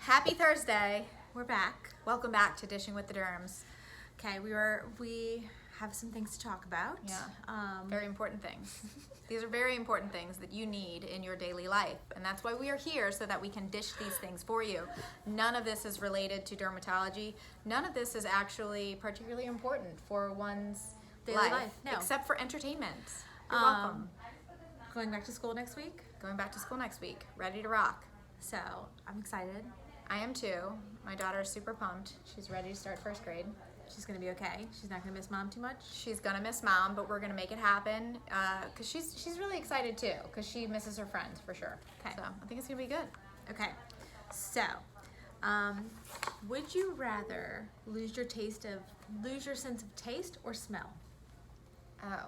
Happy Thursday. We're back. Welcome back to Dishin with the Derms. Okay, we have some things to talk about. Yeah. Very important things. These are very important things that you need in your daily life, and that's why we are here, so that we can dish these things for you. None of this is related to dermatology. None of this is actually particularly important for one's Daily life, no. except for entertainment. You're welcome. Going back to school next week, Going back to school next week. Ready to rock. so I'm excited. I am too. My daughter is super pumped. She's ready to start first grade. She's gonna be okay. She's not gonna miss mom too much. She's gonna miss mom, but we're gonna make it happen because she's really excited too, because she misses her friends for sure. Okay. So I think it's gonna be good. Okay, so would you rather lose your sense of taste or smell? Oh,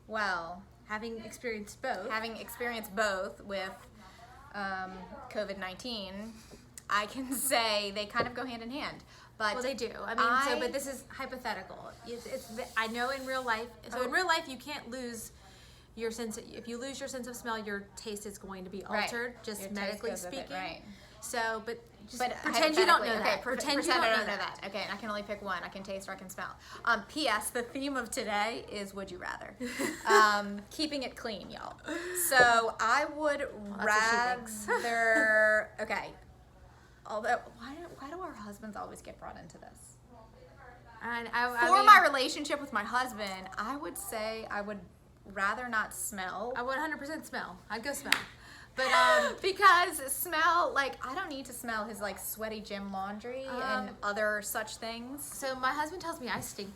well, Having experienced both. having experienced both with COVID-19, I can say they kind of go hand in hand. But Well, they do. But this is hypothetical. I know in real life. So in real life, you can't lose your sense. If you lose your sense of smell, your taste is going to be altered, just Your taste medically goes with it, speaking. right. So, but pretend you don't know okay, that. Pretend you don't know that. Okay, and I can only pick one. I can taste or I can smell. P.S. The theme of today is Would You Rather. Keeping it clean, y'all. So I would rather. Okay. Although, why do our husbands always get brought into this? And For my relationship with my husband, I would say I would rather not smell. I would 100% smell. I'd go smell. But Because smell, like, I don't need to smell his like sweaty gym laundry and other such things. so my husband tells me I stink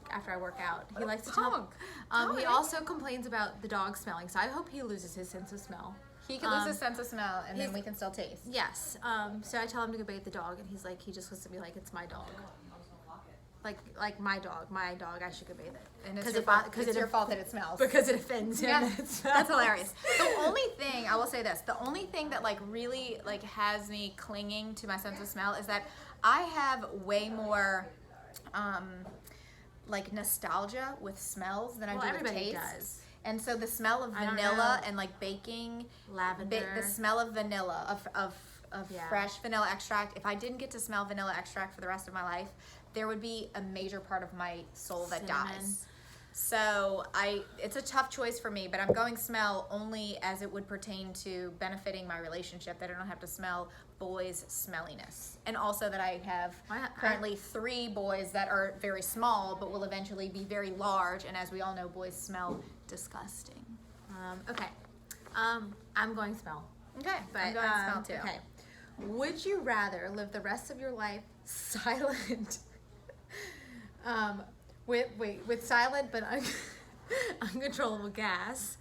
after I work out. He likes to Punk. tell. He also complains about the dog smelling. So I hope he loses his sense of smell. He can lose his sense of smell, and then he's- we can still taste. Yes. So I tell him to go bathe the dog, and he just looks at me like it's my dog. Like my dog, I should go bathe it. And it's your fault that it smells. Because it offends him. Yeah, that it smells. that's hilarious. The only thing, I will say this, the only thing that like really like has me clinging to my sense of smell is that I have way more like nostalgia with smells than I do with everybody taste. does. And so the smell of I don't vanilla know. and like baking, Lavender. the smell of vanilla, of Yeah. fresh vanilla extract. If I didn't get to smell vanilla extract for the rest of my life, there would be a major part of my soul that Cinnamon. dies. So it's a tough choice for me, but I'm going smell only as it would pertain to benefiting my relationship, that I don't have to smell boys' smelliness. And also that I have currently 3 boys that are very small, but will eventually be very large. And as we all know, boys smell disgusting. Okay. I'm going smell. Okay, But I'm going smell too. Okay. Would you rather live the rest of your life silent? With silent but uncontrollable gas,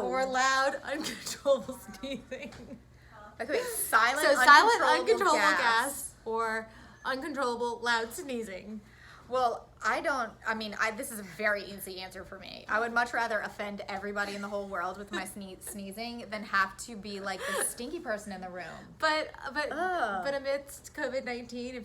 or loud uncontrollable sneezing. Okay, wait, silent, So uncontrollable gas or uncontrollable loud sneezing. Well, this is a very easy answer for me. I would much rather offend everybody in the whole world with my sneezing than have to be like the stinky person in the room. But Ugh. amidst COVID-19,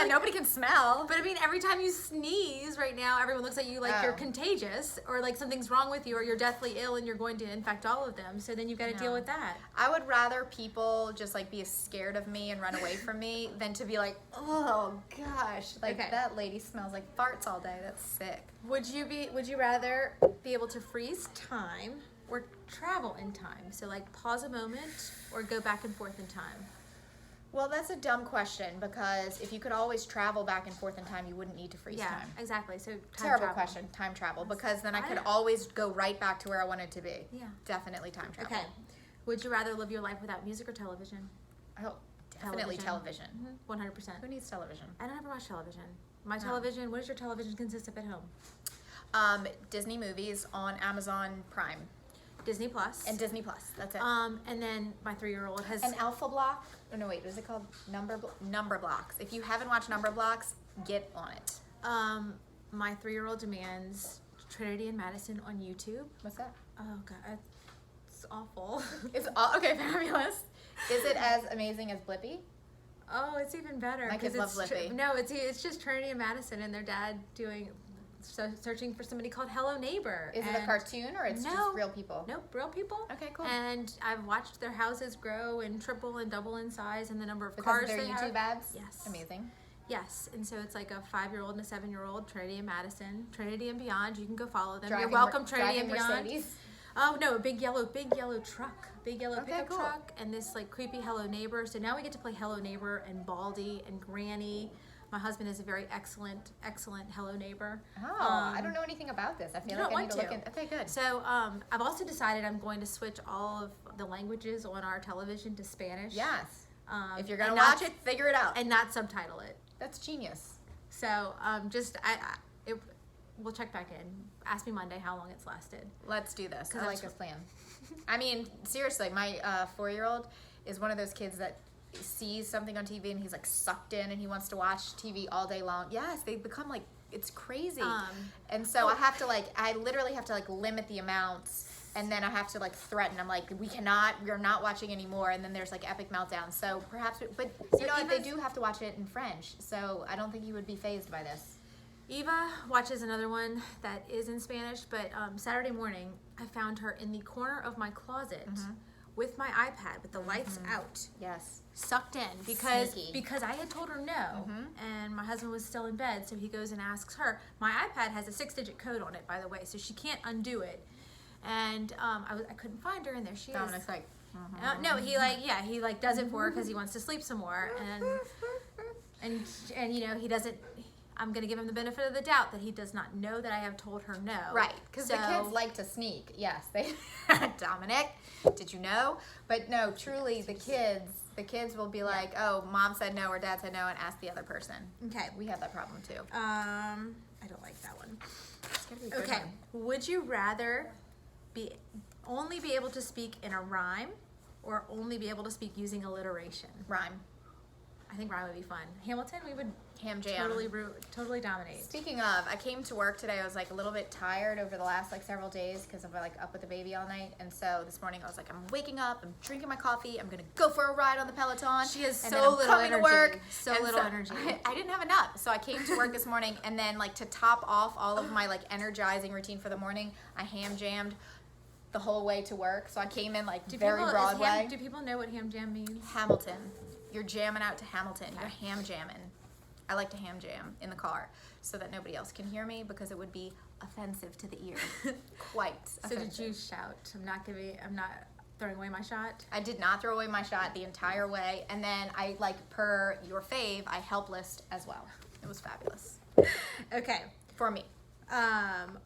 Nobody can smell. But I mean, every time you sneeze right now, everyone looks at you like you're contagious, or like something's wrong with you, or you're deathly ill and you're going to infect all of them. So then you've got to deal with that. I would rather people just like be scared of me and run away from me than to be like, oh gosh, like that lady smells like farts all day. That's sick. Would you rather be able to freeze time or travel in time? So like pause a moment or go back and forth in time. Well, that's a dumb question, because if you could always travel back and forth in time, you wouldn't need to freeze time. Exactly. So Terrible question. Time travel, because then I could always go right back to where I wanted to be. Yeah. Definitely time travel. Okay. Would you rather live your life without music or television? Oh, definitely television. 100%. Who needs television? I don't ever watch television. My television, what does your television consist of at home? Disney movies on Amazon Prime. Disney Plus. And Disney Plus. That's it. And then my 3-year-old has An Alpha Block. Oh, no, wait. What is it called? Number Blocks. If you haven't watched Number Blocks, get on it. my 3-year-old demands Trinity and Madison on YouTube. What's that? Oh god, it's awful. It's okay, fabulous. Is it as amazing as Blippi? Oh, it's even better. My kids love Blippi. No, it's just Trinity and Madison and their dad doing searching for somebody called Hello Neighbor. Is it a cartoon or it's just real people? Nope, real people. Okay, cool. And I've watched their houses grow and triple and double in size and the number of Because cars they're they have. YouTube ads? Yes. Amazing. Yes, and so it's like a 5-year-old and a 7-year-old, Trinity and Madison, Trinity and Beyond. You can go follow them. You're welcome, Trinity and Beyond. Mercedes. Oh no, a big yellow truck, big yellow pickup cool. truck, and this like creepy Hello Neighbor. So now we get to play Hello Neighbor and Baldy and Granny. My husband is a very excellent Hello Neighbor. Oh, I don't know anything about this. I feel like I need to look in. Okay, good. So I've also decided I'm going to switch all of the languages on our television to Spanish. Yes. If you're gonna watch it, figure it out and not subtitle it. That's genius. So we'll check back in. Ask me Monday how long it's lasted. Let's do this. I like this plan. I mean, seriously, my 4-year-old is one of those kids that sees something on TV and he's like sucked in and he wants to watch TV all day long. Yes, they become like, it's crazy. And so I literally have to like limit the amounts, and then I have to like threaten. I'm like, we're not watching anymore. And then there's like epic meltdowns. So perhaps, you know what, they do have to watch it in French. So I don't think you would be fazed by this. Eva watches another one that is in Spanish, but Saturday morning I found her in the corner of my closet with my iPad with the lights out. Yes. Sucked in because I had told her no, and my husband was still in bed, so he goes and asks her. My iPad has a 6-digit code on it, by the way, so she can't undo it. And I couldn't find her, and there she is. Dominic's like, no, he does it for her because he wants to sleep some more, and you know he doesn't. I'm gonna give him the benefit of the doubt that he does not know that I have told her no. Right, because the kids like to sneak. Yes, they. Dominic, did you know? But no, truly, the kids will be like, oh, mom said no or dad said no, and ask the other person. Okay, we have that problem too. I don't like that one. It's gonna be a good okay, one. would you rather only be able to speak in a rhyme, or only be able to speak using alliteration? Rhyme. I think rhyme would be fun. Hamilton, we would ham jam. Totally dominate. Speaking of, I came to work today. I was like a little bit tired over the last like several days because I'm like up with the baby all night. And so this morning I was like, I'm waking up, I'm drinking my coffee, I'm gonna go for a ride on the Peloton. She has and so then I'm little coming energy. To work. So little energy. I didn't have enough, so I came to work this morning, and then like to top off all of my like energizing routine for the morning, I ham jammed the whole way to work. So I came in like very Broadway. Do people know what ham jam means? Hamilton. You're jamming out to Hamilton. You're ham jamming. I like to ham jam in the car so that nobody else can hear me because it would be offensive to the ear. Quite offensive. So did you shout, I'm not throwing away my shot? I did not throw away my shot the entire way. And then I, like, per your fave, I helpless as well. It was fabulous. Okay. For me.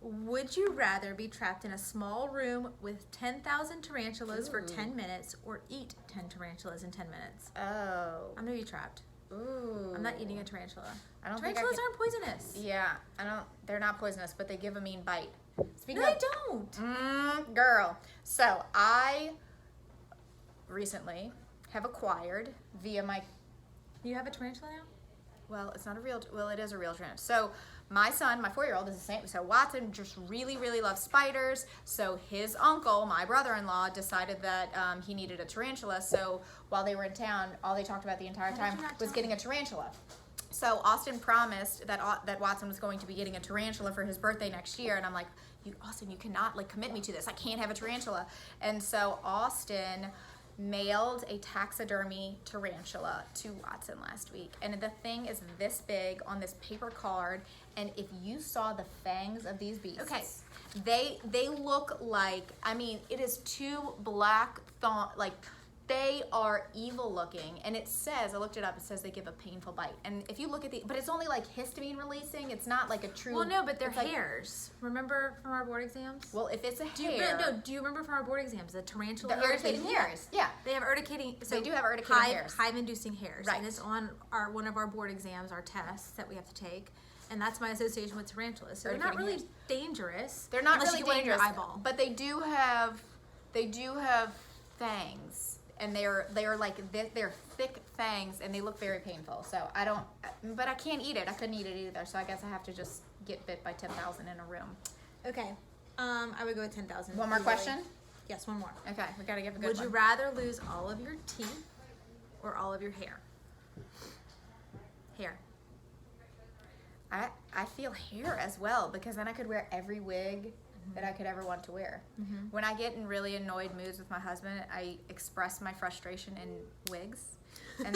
Would you rather be trapped in a small room with 10,000 tarantulas for 10 minutes, or eat 10 tarantulas in 10 minutes? Oh. I'm gonna be trapped. Ooh. I'm not eating a tarantula. I don't Tarantulas think aren't poisonous. Yeah, they're not poisonous, but they give a mean bite. No, they don't. Girl. So I recently have acquired via my... You have a tarantula now? Well, it's not a real... Well, it is a real tarantula. So my son, my 4-year-old, is the same. So Watson just really, really loves spiders. So his uncle, my brother-in-law, decided that he needed a tarantula. So while they were in town, all they talked about the entire time was getting a tarantula. So Austin promised that Watson was going to be getting a tarantula for his birthday next year. And I'm like, Austin, you cannot like commit me to this. I can't have a tarantula. And so Austin mailed a taxidermy tarantula to Watson last week, and the thing is this big on this paper card, and if you saw the fangs of these beasts, okay, they look like, I mean, it is two black like they are evil looking, and it says, I looked it up, it says they give a painful bite, and if you look at but it's only like histamine releasing, it's not like a true... Well, no, but they're hairs. Remember from our board exams? Well, if it's a hair... Do you remember from our board exams, the tarantula... The urticating hairs, yeah. They have urticating... So they do have urticating hairs. Hive-inducing hairs. Right. And it's on one of our board exams, our tests that we have to take, and that's my association with tarantulas. So they're not really dangerous. They're not really dangerous, dangerous. Eyeball. But they do have fangs. And they're like this, they're thick fangs, and they look very painful. So but I can't eat it. I couldn't eat it either. So I guess I have to just get bit by 10,000 in a room. Okay. I would go with 10,000. One more question? Yes, one more. Okay, we gotta give a good Would one. you rather lose all of your teeth or all of your hair? Hair. I feel hair as well, because then I could wear every wig that I could ever want to wear. When I get in really annoyed moods with my husband, I express my frustration in wigs. And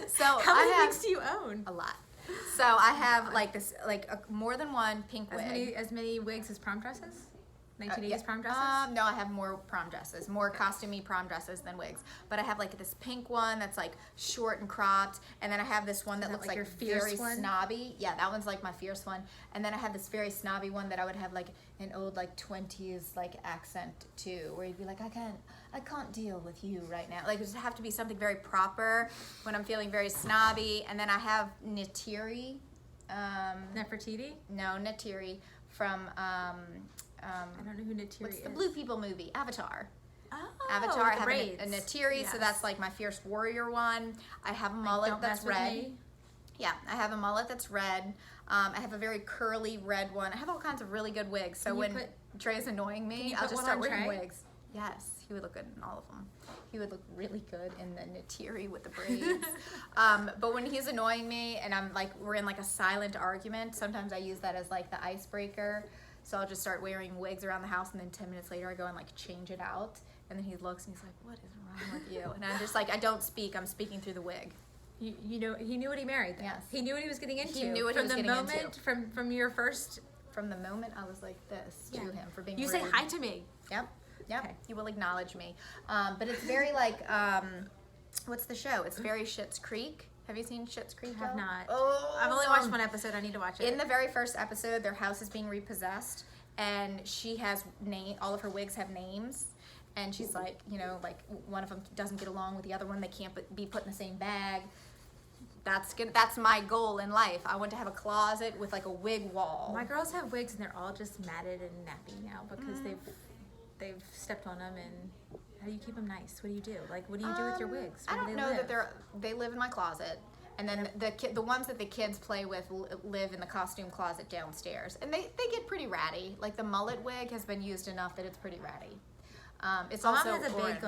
so How many wigs do you own? A lot. So I have like this, like more than one pink wig. As many wigs as prom dresses? 1980s Yeah. prom dresses? No, I have more prom dresses, more costumey prom dresses than wigs. But I have like this pink one that's like short and cropped, and then I have this one that looks like your fierce very one? snobby. Yeah, that one's like my fierce one. And then I have this very snobby one that I would have like an old like 20s like accent to, where you'd be like, I can't deal with you right now. Like it would have to be something very proper when I'm feeling very snobby. And then I have Natiri. Nefertiti? No, Natiri from I don't know who Natiri what's is. the Blue People movie? Avatar. Oh, Avatar. I have braids. a Natiri, Yes. so that's like my fierce warrior one. I have a mullet Don't that's Mess With red. Me. Yeah, I have a mullet that's red. I have a very curly red one. I have all kinds of really good wigs. So Can you when put- Trey's annoying can me, you I'll put just one start on wearing Trey? wigs. Yes, he would look good in all of them. He would look really good in the Natiri with the braids. But when he's annoying me and I'm like, we're in like a silent argument, sometimes I use that as like the icebreaker. So I'll just start wearing wigs around the house, and then 10 minutes later I go and like change it out. And then he looks and he's like, what is wrong with you? And I'm just like, I don't speak, I'm speaking through the wig. You know, he knew what he married. Then. Yes. He knew what he was getting into. He knew what he was getting into. From your first. From the moment I was like this to him for being You rude. say hi to me. Yep. Okay. He will acknowledge me. But it's very like, what's the show? It's very Schitt's Creek. Have you seen Schitt's Creek? I have Joe? not. Oh, I've only watched one episode. I need to watch it. In the very first episode, their house is being repossessed, and she has all of her wigs have names. And she's like, you know, like one of them doesn't get along with the other one. They can't be put in the same bag. That's my goal in life. I want to have a closet with like a wig wall. My girls have wigs and they're all just matted and nappy now because they've stepped on them. And how do you keep them nice? What do you do? Like, what do you do with your wigs? I Where don't do know live? that they live in my closet. And then the ones that the kids play with live in the costume closet downstairs. And they get pretty ratty. Like the mullet wig has been used enough that it's pretty ratty. It's My also mom has a orange.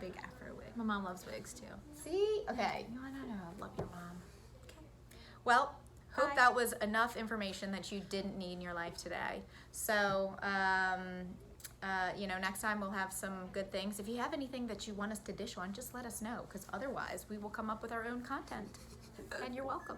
big afro wig. My mom loves wigs too. See? Okay. No, I love your mom. Okay. Well, hope Bye. that was enough information that you didn't need in your life today. So, you know, next time we'll have some good things. If you have anything that you want us to dish on, just let us know, because otherwise we will come up with our own content. And you're welcome.